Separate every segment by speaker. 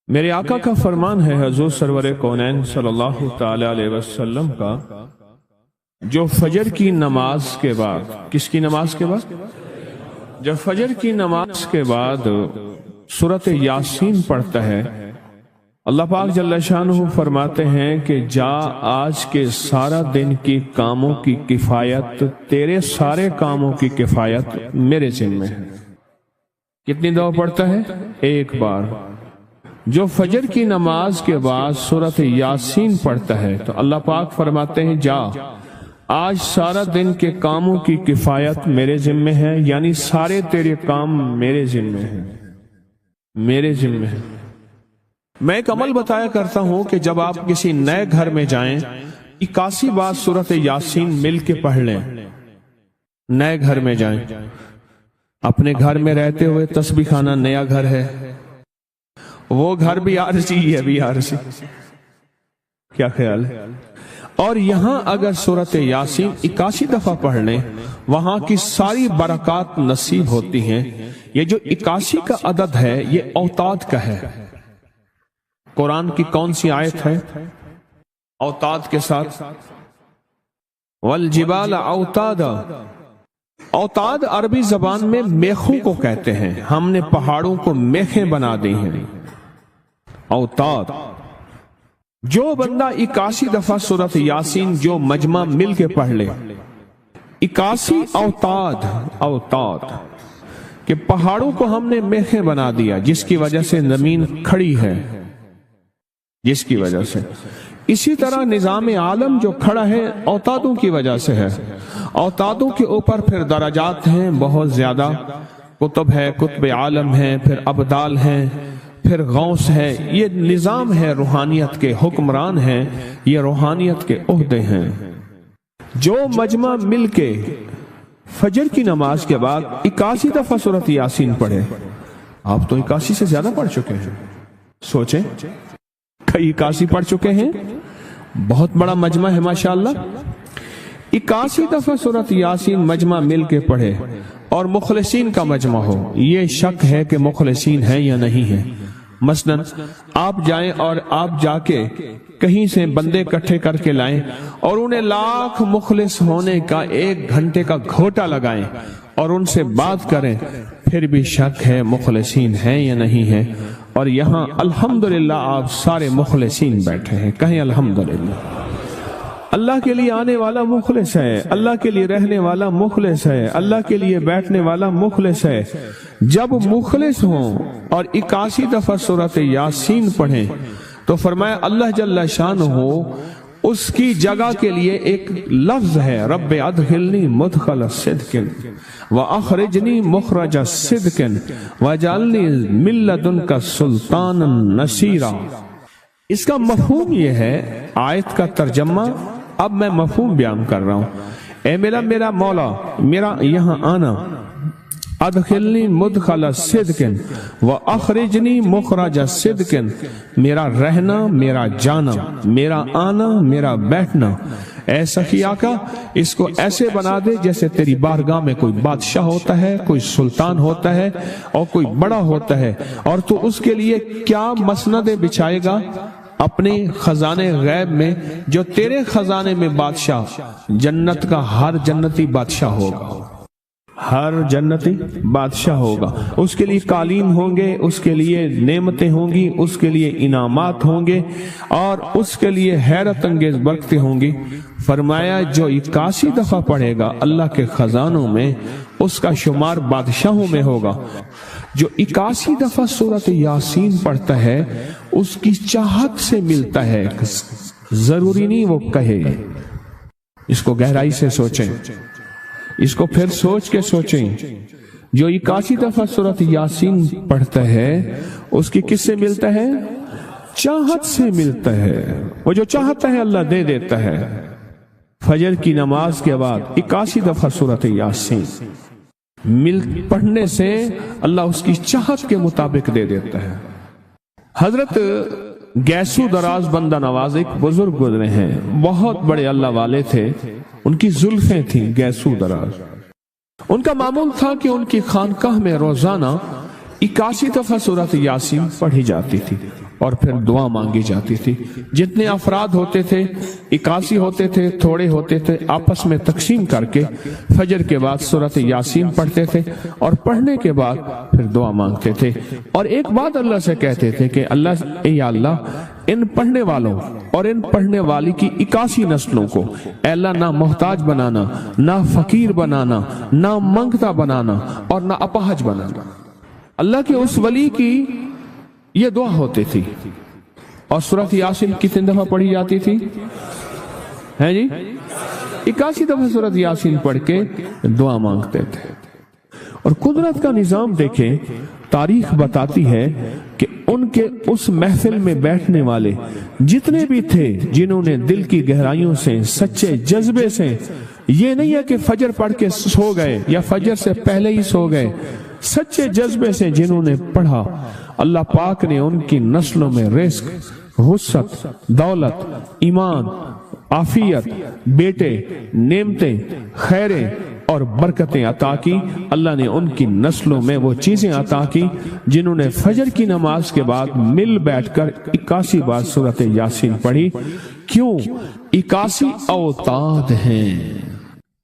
Speaker 1: میرے آقا کا فرمان ہے حضور سرور کونین صلی اللہ تعالی علیہ وسلم کا، جو فجر کی نماز کے بعد، کس کی نماز کے بعد؟ جب فجر کی نماز کے بعد سورۃ یاسین پڑھتا ہے، اللہ پاک جل شانہ فرماتے ہیں کہ جا آج کے سارا دن کی کاموں کی کفایت، تیرے سارے کاموں کی کفایت میرے ذمہ ہے۔ کتنی دفعہ پڑھتا ہے؟ ایک بار۔ جو فجر کی نماز کے بعد سورۃ یاسین پڑھتا ہے تو اللہ پاک فرماتے ہیں جا آج سارا دن کے کاموں کی کفایت میرے ذمہ ہے، یعنی سارے تیرے کام میرے ذمہ ہیں، میرے ذمہ ہیں۔ میں ایک عمل بتایا کرتا ہوں کہ جب آپ کسی نئے گھر میں جائیں 81 بار سورۃ یاسین مل کے پڑھ لیں۔ نئے گھر میں جائیں، اپنے گھر میں رہتے ہوئے تسبیح خانہ نیا گھر ہے، وہ گھر بھی عارضی ہے، بھی عارضی، کیا خیال ہے؟ اور یہاں اگر سورۃ یاسین 81 دفعہ پڑھ لیں، وہاں کی ساری برکات نصیب ہوتی ہیں۔ یہ جو 81 کا عدد ہے یہ اوتاد کا ہے۔ قرآن کی کون سی آیت ہے اوتاد کے ساتھ؟ والجبال اوتادا۔ اوتاد عربی زبان میں میخوں کو کہتے ہیں، ہم نے پہاڑوں کو میخیں بنا دی ہیں۔ اوتاد۔ جو بندہ 81 دفعہ سورۃ یاسین جو مجمع مل کے پڑھ لے، 81 اوتاد، اوتاد کہ پہاڑوں کو ہم نے میخیں بنا دیا، جس کی وجہ سے زمین کھڑی ہے، جس کی وجہ سے۔ اسی طرح نظام عالم جو کھڑا ہے اوتادوں کی وجہ سے ہے۔ اوتادوں کے اوپر پھر درجات ہیں بہت زیادہ، قطب ہے، قطب عالم ہے، پھر ابدال ہیں، پھر غوث ہے۔ یہ نظام ہے، روحانیت کے حکمران ہیں، یہ روحانیت کے عہدے ہیں۔ جو مجمع مل کے فجر کی نماز کے بعد 81 دفعہ سورۃ یاسین پڑھے، آپ تو 81 سے زیادہ پڑھ چکے ہیں، سوچیں، کئی 81 پڑھ چکے ہیں، بہت بڑا مجمع ہے ماشاءاللہ۔ 81 دفعہ سورۃ یاسین مجمع مل کے پڑھے اور مخلصین کا مجمع ہو، یہ شک ہے کہ مخلصین ہیں یا نہیں ہیں۔ مثلا آپ جائیں اور آپ جا کے کہیں سے بندے اکٹھے کر کے لائیں اور انہیں لاکھ مخلص ہونے کا 1 گھنٹے کا گھوٹا لگائیں اور ان سے بات کریں، پھر بھی شک ہے مخلصین ہیں یا نہیں ہیں۔ اور یہاں الحمدللہ آپ سارے مخلصین بیٹھے ہیں، کہیں الحمدللہ۔ اللہ کے لیے آنے والا مخلص ہے، اللہ کے لیے رہنے والا مخلص ہے، اللہ کے لیے بیٹھنے والا مخلص ہے۔ جب مخلص ہوں اور 81 دفعہ سورۃ یاسین پڑھیں تو فرمایا اللہ جل شانہ اس کی جگہ کے لیے ایک لفظ ہے، رب ادخلنی مدخل صدق واخرجنی مخرج صدق واجعلنی من لدنک سلطانا نصیرا۔ اس کا مفہوم یہ ہے، آیت کا ترجمہ اب میں مفہوم بیان کر رہا ہوں۔ اے میرا مولا، میرا یہاں آنا، ادخلنی مدخل صدق واخرجنی مخرج صدق، میرا رہنا، میرا جانا، میرا آنا، میرا بیٹھنا، اے سخی آقا اس کو ایسے بنا دے جیسے تیری بارگاہ میں کوئی بادشاہ ہوتا ہے، کوئی سلطان ہوتا ہے اور کوئی بڑا ہوتا ہے، اور تو اس کے لیے کیا مسندیں بچھائے گا اپنے خزانے غیب میں، جو تیرے خزانے میں بادشاہ، جنت کا ہر جنتی بادشاہ ہوگا، ہر جنتی بادشاہ ہوگا، اس کے لیے قالین ہوں گے، اس کے لیے نعمتیں ہوں گی، اس کے لیے انعامات ہوں گے، اور اس کے لیے حیرت انگیز برکتیں ہوں گی۔ فرمایا جو 81 دفعہ پڑھے گا اللہ کے خزانوں میں، اس کا شمار بادشاہوں میں ہوگا۔ جو 81 دفعہ سورۃ یاسین پڑھتا ہے اس کی چاہت سے ملتا ہے، ضروری نہیں وہ کہے۔ اس کو گہرائی سے سوچیں، اس کو پھر سوچ کے سوچیں۔ جو 81 دفعہ سورۃ یاسین پڑھتا ہے اس کی کس سے ملتا ہے؟ چاہت سے ملتا ہے۔ وہ جو چاہتا ہے اللہ دے دیتا ہے۔ فجر کی نماز کے بعد 81 دفعہ سورۃ یاسین پڑھنے سے اللہ اس کی چاہت کے مطابق دے دیتا ہے۔ حضرت گیسو دراز بندہ نواز ایک بزرگ گزرے ہیں، بہت بڑے اللہ والے تھے، ان کی زلفیں تھیں گیسو دراز۔ ان کا معمول تھا کہ ان کی خانقاہ میں روزانہ 81 دفعہ سورۃ یاسین پڑھی جاتی تھی۔ اور پھر دعا مانگی جاتی تھی. جتنے افراد ہوتے تھے 81 ہوتے تھے, تھوڑے ہوتے تھے, آپس میں تقسیم کر کے فجر کے بعد سورۃ یاسین پڑھتے تھے اور پڑھنے کے بعد پھر دعا مانگتے تھے. اور ایک بات اللہ سے کہتے تھے کہ اللہ, اے اللہ, ان پڑھنے والوں اور ان پڑھنے والی کی 81 نسلوں کو اے اللہ نہ محتاج بنانا, نہ فقیر بنانا, نہ منگتا بنانا اور نہ اپاہج بنانا. اللہ کے اس ولی کی یہ دعا ہوتی تھی. اور سورۃ یاسین کتنے دفعہ پڑھی جاتی تھی؟ ہے جی 81 دفعہ سورۃ یاسین پڑھ کے دعا مانگتے تھے. اور قدرت کا نظام دیکھیں, تاریخ بتاتی ہے کہ ان کے اس محفل میں بیٹھنے والے جتنے بھی تھے, جنہوں نے دل کی گہرائیوں سے سچے جذبے سے, یہ نہیں ہے کہ فجر پڑھ کے سو گئے یا فجر سے پہلے ہی سو گئے, سچے جذبے سے جنہوں نے پڑھا, اللہ پاک نے ان کی نسلوں میں رزق, وسعت, دولت, ایمان, عافیت, بیٹے, نعمتیں, خیریں اور برکتیں عطا کی. اللہ نے ان کی نسلوں میں وہ چیزیں عطا کی جنہوں نے فجر کی نماز کے بعد مل بیٹھ کر 81 بار سورۃ یاسین پڑھی. کیوں؟ 81 اوتاد ہیں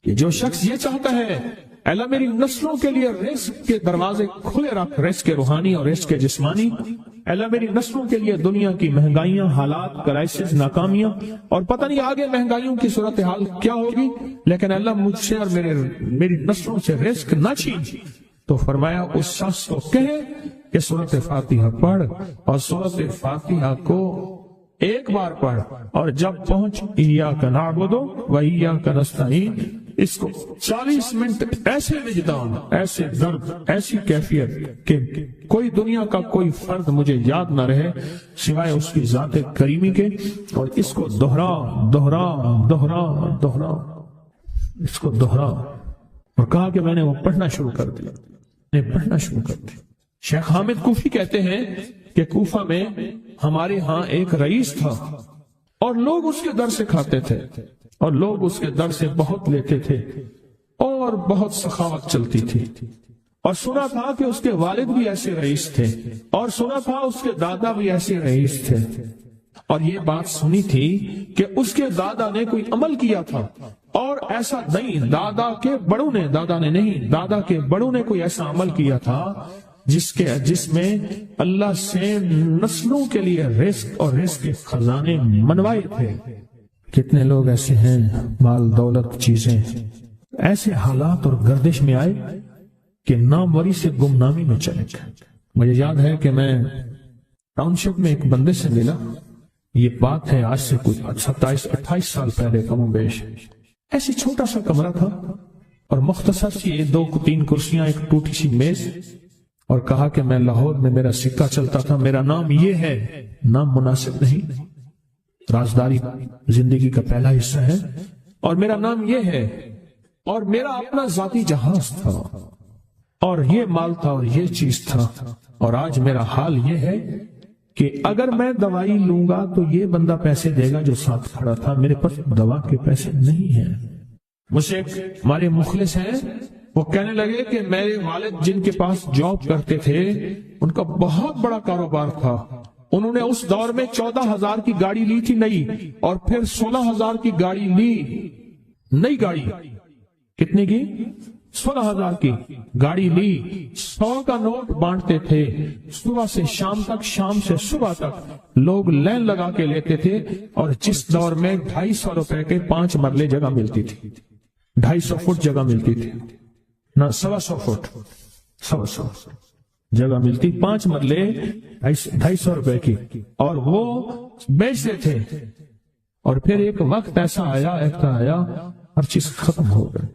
Speaker 1: کہ جو شخص یہ چاہتا ہے اللہ میری نسلوں کے لیے رزق کے دروازے کھلے رکھ, رزق روحانی اور رزق جسمانی, اللہ میری نسلوں کے لیے دنیا کی مہنگائیاں, حالات, کرائسس, ناکامیاں, اور پتہ نہیں آگے مہنگائیوں کی صورتحال کیا ہوگی, لیکن اللہ مجھ سے اور میری نسلوں سے رزق نہ چھین. تو فرمایا اس شخص کو کہے کہ سورۃ فاتحہ پڑھ, اور سورۃ فاتحہ کو ایک بار پڑھ, اور جب پہنچ ایاک نعبد و ایاک نستعین, اس کو 40 منٹ ایسے وجدان, ایسے درد, ایسی کیفیت کہ کوئی دنیا کا کوئی فرد مجھے یاد نہ رہے سوائے اس کی ذات کریمی کے, اور اس کو دہرا دہرا دہرا دہرا, اس کو دہرا. اور کہا کہ میں نے وہ پڑھنا شروع کر دیا. شیخ حامد کوفی کہتے ہیں کہ کوفہ میں ہمارے ہاں ایک رئیس تھا, اور لوگ اس کے در سے کھاتے تھے, اور لوگ اس کے در سے بہت لیتے تھے, اور بہت سخاوت چلتی تھی. اور سنا تھا کہ اس کے والد بھی ایسے رئیس تھے, اور سنا تھا اس کے دادا بھی ایسے رئیس تھے. اور یہ بات سنی تھی کہ اس کے دادا نے کوئی عمل کیا تھا, اور ایسا نہیں, دادا کے بڑوں نے کوئی ایسا عمل کیا تھا جس میں اللہ سے نسلوں کے لیے رزق اور رزق کے خزانے منوائے تھے. کتنے لوگ ایسے ہیں, مال دولت چیزیں, ایسے حالات اور گردش میں آئے کہ ناموری سے گمنامی میں چلے گئے. مجھے یاد ہے کہ میں ٹاؤن شپ میں ایک بندے سے ملا, یہ بات ہے آج سے کچھ 27-28 سال پہلے کم و بیش. ایسی چھوٹا سا کمرہ تھا اور مختصر سی 2-3 کرسیاں, ایک ٹوٹی سی میز, اور کہا کہ میں لاہور میں میرا سکہ چلتا تھا, میرا نام یہ ہے, نام مناسب نہیں, رازداری زندگی کا پہلا حصہ ہے, اور میرا نام یہ ہے, اور میرا اپنا ذاتی جہاز تھا, اور یہ مال تھا, اور یہ چیز تھا, اور آج میرا حال یہ ہے کہ اگر میں دوائی لوں گا تو یہ بندہ پیسے دے گا جو ساتھ کھڑا تھا, میرے پاس دوا کے پیسے نہیں ہیں. مجھ سے ہمارے مخلص ہیں, وہ کہنے لگے کہ میرے والد جن کے پاس جاب کرتے تھے ان کا بہت بڑا کاروبار تھا, انہوں نے اس دور میں 14,000 کی گاڑی لی تھی نئی, اور پھر 16,000 کی گاڑی لی, نئی گاڑی. کتنے کی؟ 16,000 کی گاڑی لی. 100 کا نوٹ بانٹتے تھے, صبح سے شام تک, شام سے صبح تک لوگ لائن لگا کے لیتے تھے. اور جس دور میں 250 روپے کے 5 مرلے جگہ ملتی تھی, 250 فٹ جگہ ملتی تھی, نہ 125 فٹ, 125 جگہ ملتی, 5 مرلے 250 روپے کی, اور وہ بیچتے تھے. اور پھر ایک وقت ایسا آیا ہر چیز ختم ہو گئی.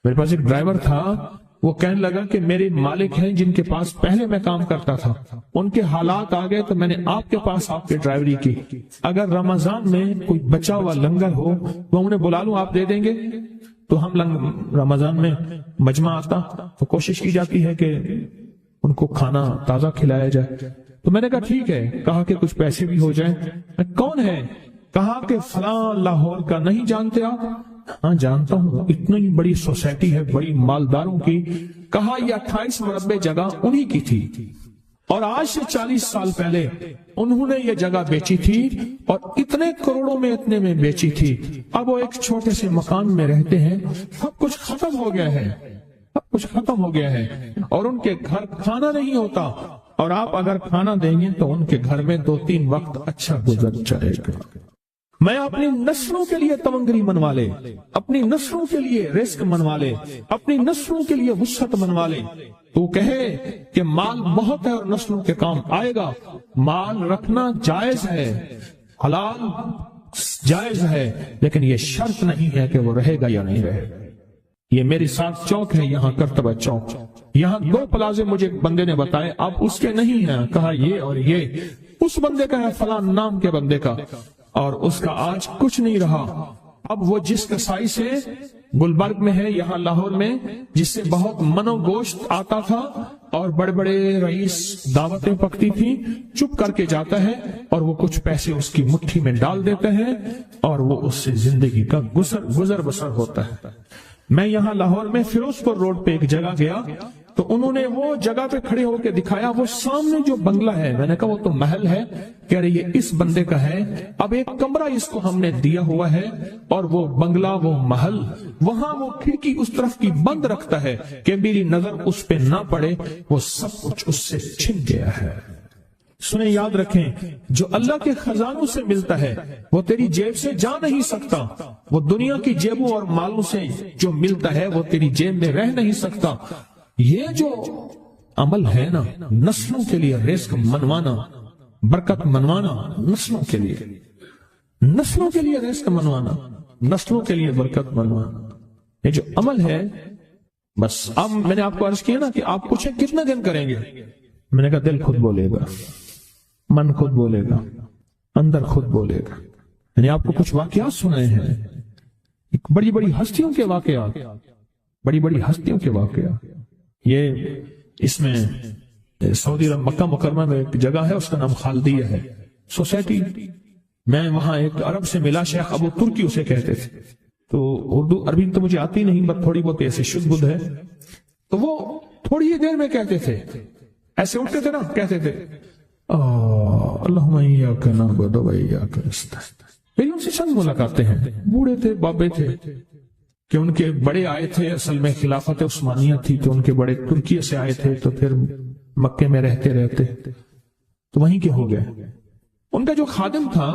Speaker 1: میرے پاس ایک ڈرائیور تھا, وہ کہنے لگا کہ میرے مالک ہیں جن کے پاس پہلے میں کام کرتا تھا, ان کے حالات آ گئے تو میں نے آپ کے پاس آپ کی ڈرائیوری کی. اگر رمضان میں کوئی بچا ہوا لنگر ہو وہ انہیں بلا لوں, آپ دے دیں گے؟ تو ہم رمضان میں مجمع آتا تو کوشش کی جاتی ہے کہ ان کو کھانا تازہ کھلایا جائے. تو میں نے کہا ٹھیک ہے, کہا کہ کچھ پیسے بھی ہو جائیں. کون ہے؟ کہا کہ فلاں لاہور کا. نہیں جانتے آپ؟ ہاں جانتا ہوں, اتنی بڑی سوسائٹی ہے, بڑی مالداروں کی. کہا یہ 28 مربع جگہ انہی کی تھی, اور آج سے 40 سال پہلے انہوں نے یہ جگہ بیچی تھی اور اتنے کروڑوں میں اتنے میں بیچی تھی. اب وہ ایک چھوٹے سے مکان میں رہتے ہیں. سب کچھ ختم ہو گیا ہے, سب کچھ ختم ہو گیا ہے, اور ان کے گھر کھانا نہیں ہوتا. اور آپ اگر کھانا دیں گے تو ان کے گھر میں 2-3 وقت اچھا گزر جائے گا. میں اپنی نسلوں کے لیے تمنگری منوا لے, اپنی نسلوں کے لیے رزق منوا لے, اپنی نسلوں کے لیے وسعت منوا لے. تو کہے کہ مال بہت ہے اور نسلوں کے کام آئے گا. مال رکھنا جائز ہے, حلال جائز ہے, لیکن یہ شرط نہیں ہے کہ وہ رہے گا یا نہیں رہے گا. یہ میری ساتھ چوک ہے یہاں کرتبہ چوک. یہاں 2 پلازے مجھے بندے نے بتائے, آپ اس کے نہیں ہیں. کہا یہ اور یہ اس بندے کا ہے, فلاں نام کے بندے کا, اور اس کا آج کچھ نہیں رہا. اب وہ جس کسائی سے گلبرگ میں ہے یہاں لاہور میں, جس سے بہت منو گوشت آتا تھا اور بڑے بڑے رئیس دعوتیں پکتی تھی, چپ کر کے جاتا ہے اور وہ کچھ پیسے اس کی مٹھی میں ڈال دیتے ہیں اور وہ اس سے زندگی کا گزر بسر ہوتا ہے. میں یہاں لاہور میں فیروز پور روڈ پہ ایک جگہ گیا تو انہوں نے وہ جگہ پہ کھڑے ہو کے دکھایا, وہ سامنے جو بنگلہ ہے, میں نے کہا وہ تو محل ہے. کہہ رہے یہ اس بندے کا ہے. اب ایک کمرہ اس کو ہم نے دیا ہوا ہے اور وہ بنگلہ وہ محل وہاں وہ کھڑکی اس طرف کی بند رکھتا ہے کہ میری نظر اس پہ نہ پڑے. وہ سب کچھ اس سے چھن گیا ہے. سنیں, یاد رکھیں, جو اللہ کے خزانوں سے ملتا ہے وہ تیری جیب سے جا نہیں سکتا. وہ دنیا کی جیبوں اور مالوں سے جو ملتا ہے وہ تیری جیب میں رہ نہیں سکتا. یہ جو عمل ہے نا, نسلوں کے لیے رزق منوانا, برکت منوانا, نسلوں کے لیے, نسلوں کے لیے رزق منوانا, نسلوں کے لیے برکت منوانا, یہ جو عمل ہے, بس اب میں نے آپ کو عرض کیا نا کہ آپ پوچھیں کتنے دن کریں گے. میں نے کہا دل خود بولے گا, من خود بولے گا, اندر خود بولے گا. میں نے آپ کو کچھ واقعات سنائے ہیں, بڑی بڑی ہستیوں کے واقعات, بڑی بڑی ہستیوں کے واقعات. یہ اس میں سعودی عرب مکہ مکرمہ میں ایک جگہ ہے, اس کا نام خالدیہ ہے سوسائٹی. میں وہاں ایک عرب سے ملا, شیخ ابو ترکی اسے کہتے تھے. تو اردو عربی تو مجھے آتی نہیں, بس تھوڑی بہت ایسے شدھ بدھ ہے. تو وہ تھوڑی ہی دیر میں کہتے تھے, ایسے اٹھتے تھے نا, کہتے تھے اللہم ایاک نعبد و ایاک نستعین. میری ان سے چند ملاقاتیں ہیں. بوڑھے تھے, بابے تھے, کہ ان کے بڑے آئے تھے, اصل میں خلافت عثمانیہ تھی تو ان کے بڑے ترکیہ سے آئے تھے, تو پھر مکے میں رہتے تو وہیں کے ہو گئے. ان کا جو خادم تھا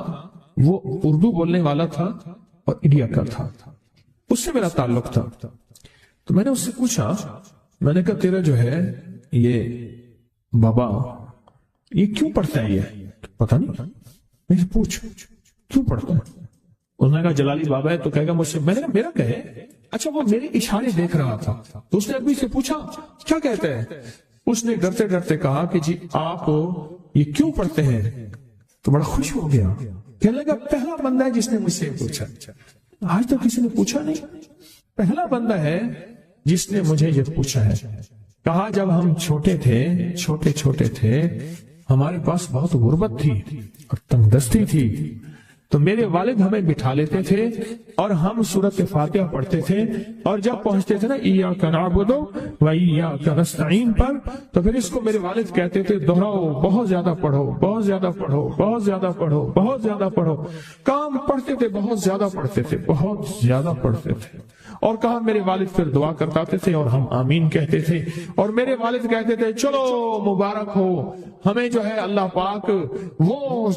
Speaker 1: وہ اردو بولنے والا تھا اور انڈیا کا تھا, اس سے میرا تعلق تھا. تو میں نے اس سے پوچھا, میں نے کہا تیرا جو ہے یہ بابا یہ کیوں پڑھتا ہے؟ یہ پتہ نہیں, میں پوچھ کیوں پڑھتا ہے؟ اس نے کہا جلالی بابا ہے تو کہے گا مجھ سے. میں نے کہا میرا کہے. اچھا, وہ میرے اشارے دیکھ رہا تھا تو اس نے ابھی سے پوچھا کیا کہتے ہیں. اس نے ڈرتے ڈرتے کہا کہ جی آپ یہ کیوں پڑھتے ہیں؟ تو بڑا خوش ہو گیا, کہنے لگا پہلا بندہ ہے جس نے مجھ سے پوچھا, آج تک کسی نے پوچھا نہیں, پہلا بندہ ہے جس نے مجھے یہ پوچھا ہے. کہا جب ہم چھوٹے تھے ہمارے پاس بہت غربت تھی اور تنگ دستی تھی, تو میرے والد ہمیں بٹھا لیتے تھے اور ہم سورۃ فاتحہ پڑھتے تھے, اور جب پہنچتے تھے نا ایاک نعبد و ایاک نستعین پر, تو پھر اس کو میرے والد کہتے تھے دہراؤ, بہت زیادہ پڑھو, بہت زیادہ پڑھو, بہت زیادہ پڑھو, بہت زیادہ پڑھو. کام پڑھتے تھے, بہت زیادہ پڑھتے تھے, بہت زیادہ پڑھتے تھے. اور کہا میرے والد پھر دعا کرتے تھے اور ہم آمین کہتے تھے, اور میرے والد کہتے تھے چلو مبارک ہو, ہمیں جو ہے اللہ پاک وہ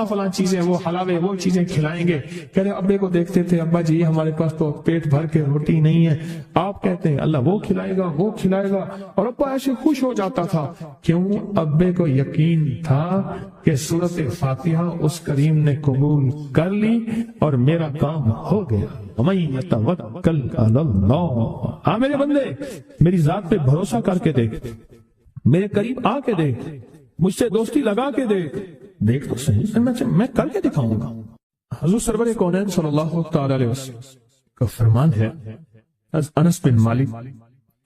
Speaker 1: فلاں چیزیں, وہ حلاوے, وہ چیزیں کھلائیں گے. کہہ رہے ابے کو دیکھتے تھے, ابا جی ہمارے پاس تو پیٹ بھر کے روٹی نہیں ہے, آپ کہتے ہیں اللہ وہ کھلائے گا, وہ کھلائے گا. اور ابا ایسے خوش ہو جاتا تھا. کیوں؟ ابے کو یقین تھا کہ سورۃ فاتحہ اس کریم نے قبول کر لی اور میرا کام ہو گیا. وَمَن يَتَوَكَّلْ عَلَى اللَّهِ. ہاں میرے بندے, میری ذات پہ بھروسہ کر کے دیکھ, میرے قریب آ کے دیکھ, مجھ سے دوستی لگا کے دیکھ تو صحیح, میں کر کے دکھاؤں گا. حضور سرور کونین صلی اللہ تعالی علیہ وسلم کا فرمان ہے, انس بن مالک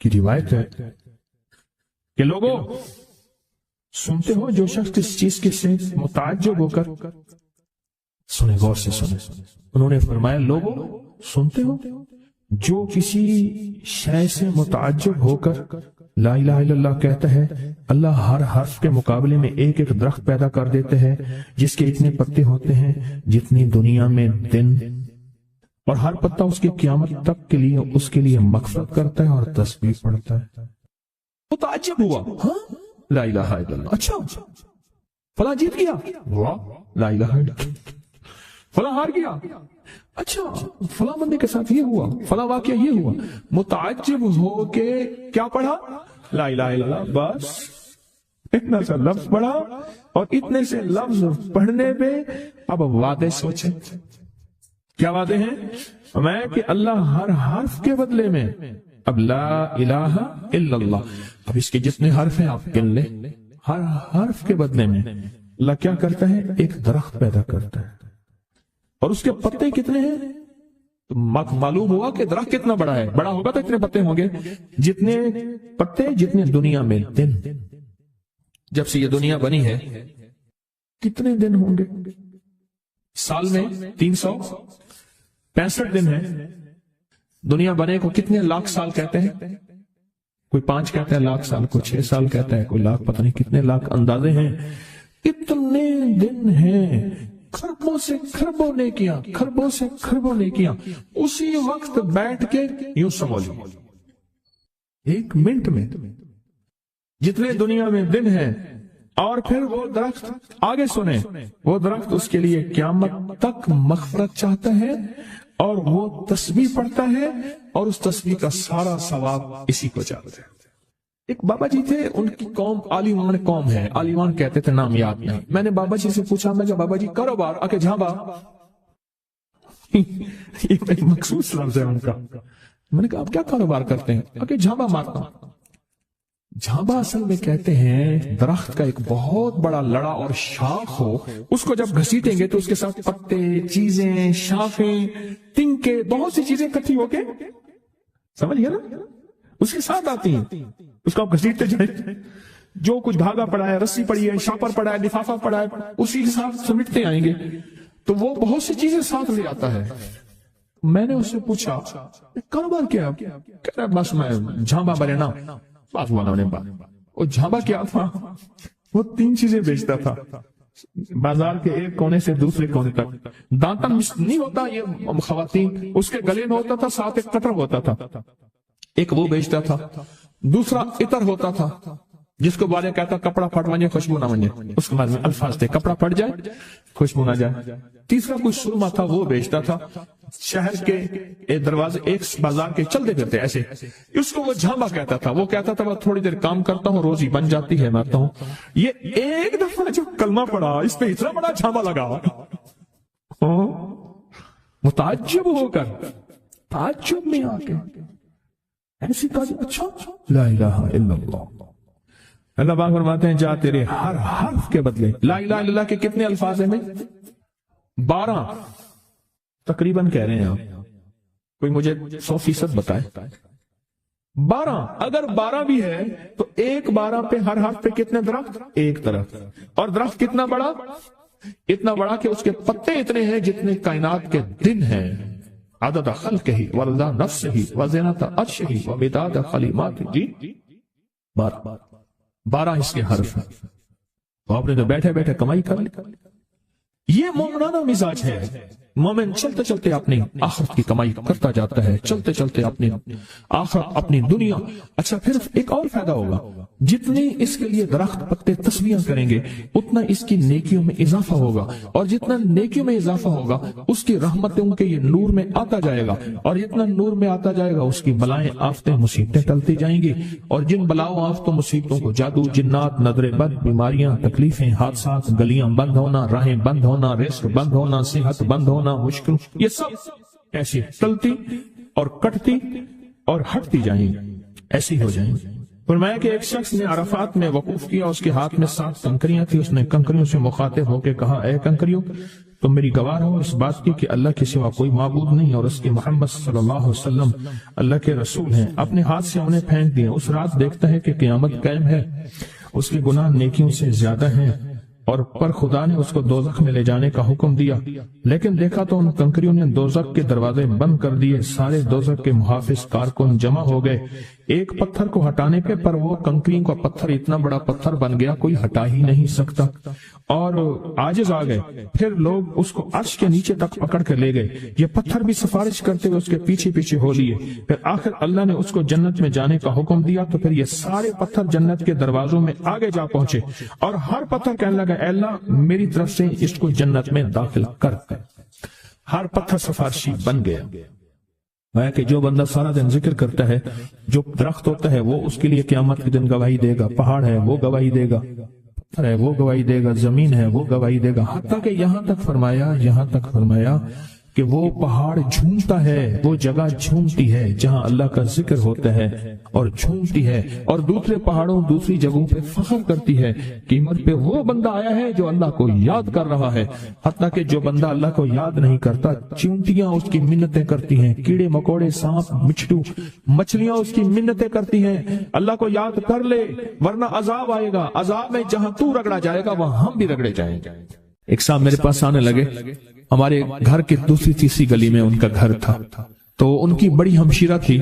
Speaker 1: کی روایت ہے کہ لوگوں سنتے ہو, جو شخص اس چیز کے سے متعجب ہو کر سنے, غور سے سنے. انہوں نے فرمایا لوگوں سنتے ہو, جو کسی شے سے متعجب ہو کر لا الہ الا اللہ کہتا ہے اللہ ہر حرف کے مقابلے میں ایک ایک درخت پیدا کر دیتے ہیں جس کے اتنے پتے ہوتے ہیں جتنی دنیا میں دن، اور ہر پتا اس کی قیامت تک کے لیے اس کے لیے مغفرت کرتا ہے اور تسبیح پڑھتا ہے۔ وہ تعجب ہوا، ہاں لا الہ الا اللہ، اچھا فلاں جیت گیا، واہ لا الہ الا اللہ، فلاں ہار گیا، اچھا فلاں بندے کے ساتھ یہ ہوا، فلاں واقعہ یہ ہوا۔ متعجب ہو کے کیا پڑھا؟ لا الہ الا اللہ، بس اتنا سا لفظ پڑھا، اور اتنے سے لفظ پڑھنے پہ اب وعدے سوچیں، کیا وعدے ہیں؟ میں کہ اللہ ہر حرف کے بدلے میں، اب لا الہ الا اللہ، اب اس کے جتنے حرف ہیں آپ گن لیں، ہر حرف کے بدلے میں اللہ کیا کرتا ہے؟ ایک درخت پیدا کرتا ہے، اور اس کے پتے کتنے ہیں؟ تو معلوم ہوا کہ درخت کتنا بڑا ہے، بڑا ہوگا تو اتنے پتے ہوں گے، جتنے پتے جتنے دنیا میں دن۔ جب سے یہ دنیا بنی ہے کتنے دن ہوں گے؟ سال میں 365 دن ہے۔ دنیا بنے کو کتنے لاکھ سال کہتے ہیں؟ کوئی 5 کہتا ہے لاکھ سال، کوئی 6 سال کہتا ہے، کوئی لاکھ، پتہ نہیں کتنے لاکھ اندازے ہیں۔ اتنے دن ہیں، خربوں سے خربوں نیکیاں، خربوں سے خربوں نیکیاں، اسی وقت بیٹھ کے یوں سمجھو 1 منٹ میں جتنے دنیا میں دن ہیں، اور پھر وہ درخت، آگے سنیں، وہ درخت اس کے لیے قیامت تک مغفرت چاہتا ہے، اور وہ تسبیح پڑھتا ہے، اور اس تسبیح کا سارا ثواب اسی کو جاتا ہے۔ ایک بابا جی تھے، ان کی قوم عالیمان قوم ہے، عالیمان کہتے تھے، نام یاد نہیں۔ میں نے بابا جی سے پوچھا، میں کہا بابا جی کاروبار، آکے جھانبا، یہ ایک مخصوص لفظ ہے ان کا۔ میں نے کہا آپ کیا کاروبار کرتے ہیں؟ آکے جھانبا مارتا ہوں۔ جھانبا اصل میں کہتے ہیں درخت کا ایک بہت بڑا لڑا اور شاخ ہو، اس کو جب گھسیٹیں گے تو اس کے ساتھ پتے، چیزیں، شاخیں، تنکے، بہت سی چیزیں اکٹھی ہو کے، سمجھ گیا نا، اس کے ساتھ آتی ہیں، اس کو آپ گھسیٹتے جائیں، جو کچھ دھاگا پڑا ہے، رسی پڑی ہے، شاپر پڑا ہے، لفافہ پڑا ہے، اسی کے ساتھ سمیٹتے آئیں گے، تو وہ بہت سی چیزیں ساتھ لے آتا ہے۔ میں نے اس سے پوچھا کاروبار کیا؟ کہہ رہا بس میں جھانبا بنے نا، بات ہوا نے بات۔ وہ جھانبا کیا تھا؟ وہ 3 چیزیں بیچتا تھا بازار کے ایک کونے سے دوسرے کونے تک۔ دانتن نہیں ہوتا یہ خواتین، اس کے گلے میں ہوتا تھا، ساتھ ایک قطر ہوتا تھا، ایک وہ بیچتا تھا۔ دوسرا عطر ہوتا تھا، جس کو والے کہتا کپڑا پھٹ ونجے خوشبو نہ ونجے، اس کے بعد میں الفاظ تھے، کپڑا پھٹ جائے خوشبو نہ جائے۔ تیسرا کوئی سرما تھا، وہ بیچتا تھا۔ شہر کے دروازے ایک بازار کے چلتے پھرتے ایسے، اس کو وہ جھانبا کہتا تھا۔ وہ کہتا تھا میں تھوڑی دیر کام کرتا ہوں، روزی بن جاتی ہے، مرتا ہوں۔ یہ ایک دفعہ جو کلمہ پڑا، اس پہ اتنا بڑا جھانبا لگا، متعجب ہو کر، تعجب میں آ کے ایسی تعجب، اچھا لا الہ الا اللہ۔ اللہ پاک فرماتے ہیں جا تیرے ہر حرف کے بدلے، لا الہ الا اللہ کے کتنے الفاظ ہیں؟ 12 تقریباً کہہ رہے ہیں آپ، کوئی مجھے 100% بتائے۔ 12 اگر 12 بھی ہے تو ایک 12 پہ ہر حرف پہ کتنے درخت؟ ایک درخت، اور درخت کتنا بڑا؟ اتنا بڑا کہ اس کے پتے اتنے ہیں جتنے کائنات کے دن ہیں۔ عدد خلقہ ورضا نفسہ وزنۃ عرشہ ومداد کلماتہ، جی 12 اس کے حرف ہیں۔ تو آپ نے تو بیٹھے بیٹھے کمائی کر لی۔ یہ مومنانہ مزاج ہے۔ مومن چلتے چلتے اپنی آخرت کی کمائی کرتا جاتا ہے، چلتے چلتے اپنی آخرت، اپنی دنیا۔ اچھا پھر ایک اور فائدہ ہوگا، جتنے اس کے لیے درخت پتے تسبیح کریں گے اتنا اس کی نیکیوں میں اضافہ ہوگا، اور جتنا نیکیوں میں اضافہ ہوگا اس کی رحمتوں کے یہ نور میں آتا جائے گا، اور جتنا نور میں آتا جائے گا اس کی بلائیں، آفتیں، مصیبتیں ٹلتی جائیں گی، اور جن بلاؤں، آفتوں، مصیبتوں کو جادو، جنات، نظر بد، بیماریاں، تکلیفیں، حادثات، گلیاں بند ہونا، راہیں بند ہونا، رزق بند ہونا، صحت بند ہونا، مشکل، یہ سب ایسی ٹلتی اور کٹتی اور ہٹتی جائیں گی، ایسی ہو جائیں گی۔ فرمایا کہ ایک شخص نے عرفات میں وقوف کیا، اس کے ہاتھ میں 7 کنکریاں تھی، اس نے کنکریوں سے مخاطب ہو کے کہا اے کنکریوں، تم میری گواہ ہو اس بات کی کہ اللہ کے سوا کوئی معبود نہیں، اور اس کی محمد صلی اللہ علیہ وسلم اللہ کے رسول ہیں۔ اپنے ہاتھ سے انہیں پھینک دیا۔ اس رات دیکھتا ہے کہ قیامت قائم ہے، اس کے گناہ نیکیوں سے زیادہ ہیں، اور پر خدا نے اس کو دوزخ میں لے جانے کا حکم دیا، لیکن دیکھا تو ان کنکریوں نے دوزخ کے دروازے بند کر دیے۔ سارے دوزخ کے محافظ کارکن جمع ہو گئے ایک پتھر کو ہٹانے پہ، پر وہ کنکری کا پتھر اتنا بڑا پتھر بن گیا کوئی ہٹا ہی نہیں سکتا، اور عاجز آ گئے۔ پھر لوگ اس کو عرش کے نیچے تک پکڑ کے لے گئے، یہ پتھر بھی سفارش کرتے ہوئے اس کے پیچھے پیچھے ہو لیے۔ پھر آخر اللہ نے اس کو جنت میں جانے کا حکم دیا، تو پھر یہ سارے پتھر جنت کے دروازوں میں آگے جا پہنچے، اور ہر پتھر کہنے لگا اے اللہ میری طرف سے اس کو جنت میں داخل کر۔ ہر پتھر سفارشی بن گیا۔ ہے کہ جو بندہ سارا دن ذکر کرتا ہے، جو درخت ہوتا ہے وہ اس کے لیے قیامت کے دن گواہی دے گا، پہاڑ ہے وہ گواہی دے گا، پتھر ہے وہ گواہی دے گا، زمین ہے وہ گواہی دے گا، حتیٰ کہ یہاں تک فرمایا کہ وہ پہاڑ جھومتا ہے، وہ جگہ جھومتی ہے جہاں اللہ کا ذکر ہوتا ہے اور جھومتی ہے، اور دوسرے پہاڑوں دوسری جگہوں پہ فخر کرتی ہے قیمت پہ وہ بندہ آیا ہے جو اللہ کو یاد کر رہا ہے۔ حتیٰ کہ جو بندہ اللہ کو یاد نہیں کرتا، چیونٹیاں اس کی منتیں کرتی ہیں، کیڑے مکوڑے سانپ مچھلو مچھلیاں اس کی منتیں کرتی ہیں اللہ کو یاد کر لے ورنہ عذاب آئے گا، عذاب میں جہاں تو رگڑا جائے گا وہاں ہم بھی رگڑے جائیں گے۔ ایک صاحب میرے پاس آنے لگے، ہمارے گھر کے دوسری تیسری گلی میں ان کا گھر تھا، تو ان کی بڑی ہمشیرہ تھی،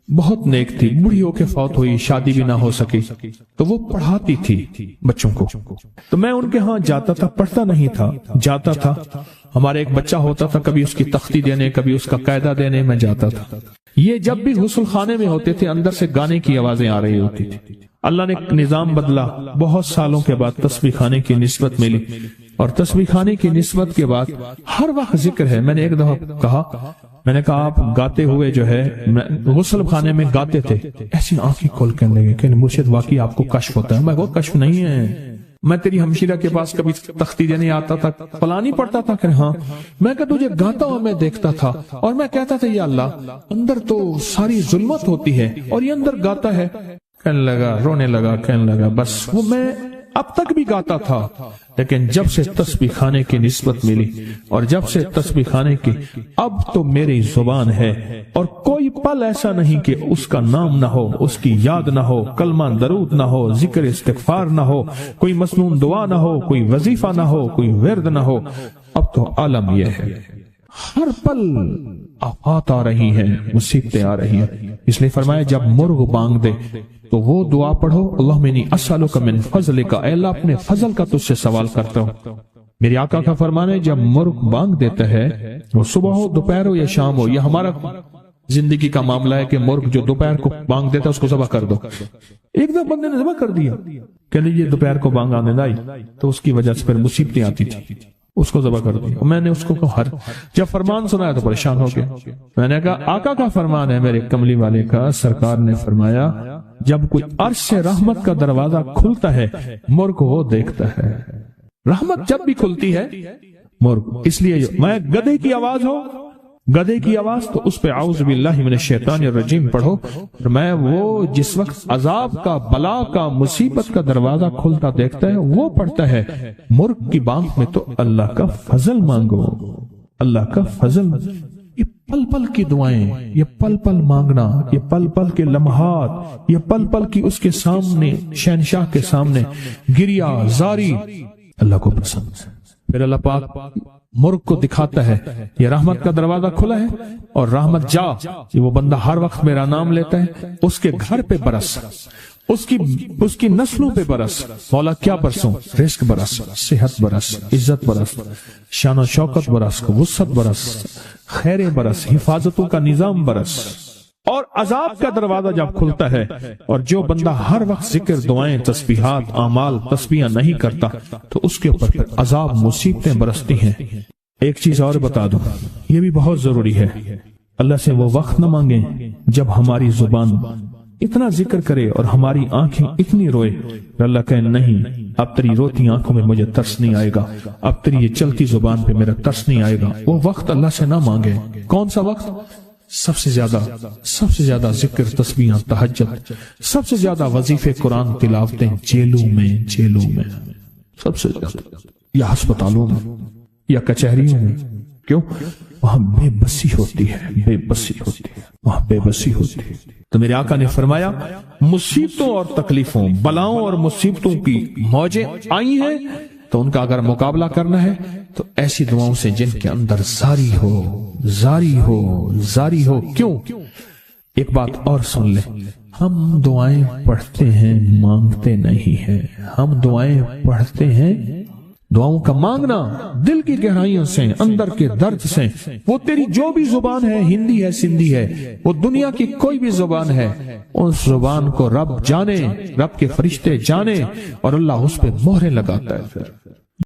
Speaker 1: بہت نیک تھی، بوڑھی ہو کے فوت ہوئی، شادی بھی نہ ہو سکی، تو وہ پڑھاتی تھی بچوں کو، تو میں ان کے ہاں جاتا تھا، پڑھتا نہیں تھا، جاتا تھا۔ ہمارے ایک بچہ ہوتا تھا، کبھی اس کی تختی دینے کبھی اس کا قاعدہ دینے میں جاتا تھا۔ یہ جب بھی غسل خانے میں ہوتے تھے اندر سے گانے کی آوازیں آ رہی ہوتی تھی۔ اللہ نے نظام بدلا، بہت سالوں کے بعد تسبیح خانے کی نسبت ملی، اور تسبیح خانے کی نسبت کے بعد ہر وقت ذکر ہے۔ میں نے ایک دفعہ کہا آپ گاتے ہوئے جو ہے غسل خانے میں گاتے تھے، ایسی آنکھیں کھول کے لگے کہ مرشد واقعی آپ کو کشف ہوتا ہے۔ میں وہ کشف نہیں ہے، میں تیری ہمشیرہ کے پاس کبھی تختی دینے آتا تھا، فلانی پڑھتا تھا کہ ہاں، میں کہ تجھے گاتا ہوں میں دیکھتا تھا، اور میں کہتا تھا یا اللہ اندر تو ساری ظلمت ہوتی ہے اور یہ اندر گاتا ہے۔ کہنے لگا، رونے لگا، کہنے لگا بس وہ میں اب تک بھی گاتا تھا، لیکن جب سے تسبیح خانے کی نسبت ملی اور جب سے تسبیح خانے کی، اب تو میری زبان ہے اور کوئی پل ایسا نہیں کہ اس کا نام نہ ہو، اس کی یاد نہ ہو، کلمہ درود نہ ہو، ذکر استغفار نہ ہو، کوئی مسنون دعا نہ ہو، کوئی وظیفہ نہ ہو، کوئی ورد نہ ہو۔ اب تو عالم یہ ہے، ہر پل آفات آ رہی ہیں، مصیبتیں آ رہی ہیں، اس لیے فرمایا جب مرغ بانگ دے تو وہ دعا پڑھو، اللہم انی اسألک من فضلک، اے اللہ اپنے فضل کا تجھ سے سوال کرتا ہوں۔ میرے آقا کا فرمان ہے جب مرغ بانگ دیتا ہے، وہ صبح ہو دوپہر ہو یا شام ہو، یہ ہمارا زندگی کا معاملہ ہے کہ مرغ جو دوپہر کو بانگ دیتا ہے اس کو ذبح کر دو۔ ایک دفعہ بندے نے ذبح کر دیا کہ یہ دوپہر کو بانگ آنے لائی، تو اس کی وجہ سے پھر مصیبتیں آتی تھی، اس کو ذبح کر دیا۔ میں نے اس کو کہا جب فرمان سنایا تو پریشان ہو گیا۔ میں نے کہا آقا کا فرمان ہے میرے کملی والے کا، سرکار نے فرمایا جب کوئی عرش سے رحمت کا دروازہ کھلتا ہے مرغ وہ دیکھتا ہے۔ رحمت جب بھی کھلتی ہے مرغ، اس لیے میں گدھے کی آواز ہو، گدھے کی آواز تو اس پہ اعوذ باللہ من الشیطان الرجیم پڑھو، میں وہ جس وقت عذاب کا، بلا کا، مصیبت کا دروازہ کھلتا دیکھتا ہے وہ پڑھتا ہے۔ مرغ کی بانگ میں تو اللہ کا فضل مانگو، اللہ کا فضل۔ یہ پل پل کی دعائیں، یہ پل پل مانگنا، یہ پل پل کے لمحات، یہ پل پل کی اس کے سامنے، شہنشاہ کے سامنے گریا زاری اللہ کو پسند ہے۔ پھر اللہ پاک مرغ کو دکھاتا ہے یہ رحمت کا دروازہ کھلا ہے اور رحمت جا، یہ وہ بندہ ہر وقت میرا نام لیتا ہے، اس کے گھر پہ برس، اس کی نسلوں پہ برس، مولا کیا برسوں، رزق برس، صحت برس، عزت برس، شان و شوکت برس، وسعت برس، خیر برس، حفاظتوں کا نظام برس۔ اور عذاب کا دروازہ جب کھلتا ہے اور جو بندہ ہر وقت ذکر، دعائیں، تسبیحات، اعمال، تسبیحاں نہیں کرتا تو اس کے اوپر پھر عذاب، مصیبتیں برستی ہیں۔ ایک چیز اور بتا دوں، یہ بھی بہت ضروری ہے، اللہ سے وہ وقت نہ مانگیں جب ہماری زبان اتنا ذکر کرے اور ہماری آنکھیں اتنی روئے، اللہ کہے نہیں اب تیری روتی آنکھوں میں مجھے ترس نہیں آئے گا، اب تیری یہ چلتی زبان پہ میرا ترس نہیں آئے گا۔ وہ وقت اللہ سے نہ مانگے۔ کون سا وقت؟ سب سے زیادہ ذکر، تسبیحاں، تہجد، سب سے زیادہ وظیفے، قرآن تلاوتیں، جیلوں میں سب سے زیادہ، یا ہسپتالوں میں یا کچہریوں میں۔ کیوں؟ وہاں بے بسی ہوتی ہے، وہاں بے بسی ہوتی ہے۔ تو میرے آقا نے فرمایا مصیبتوں اور تکلیفوں، بلاؤں اور مصیبتوں کی موجیں آئی ہیں تو ان کا اگر مقابلہ کرنا ہے تو ایسی دعاؤں سے جن کے اندر زاری ہو۔ کیوں؟ ایک بات اور سن لیں، ہم دعائیں پڑھتے ہیں مانگتے نہیں ہیں، ہم دعائیں پڑھتے ہیں، دعاؤں کا مانگنا دل کی گہرائیوں سے، اندر کے درد سے۔ وہ تیری جو بھی زبان ہے، ہندی ہے، سندھی ہے، وہ دنیا کی کوئی بھی زبان ہے، اس زبان کو رب جانے، رب کے فرشتے جانے، اور اللہ اس پہ مہریں لگاتا ہے۔ پھر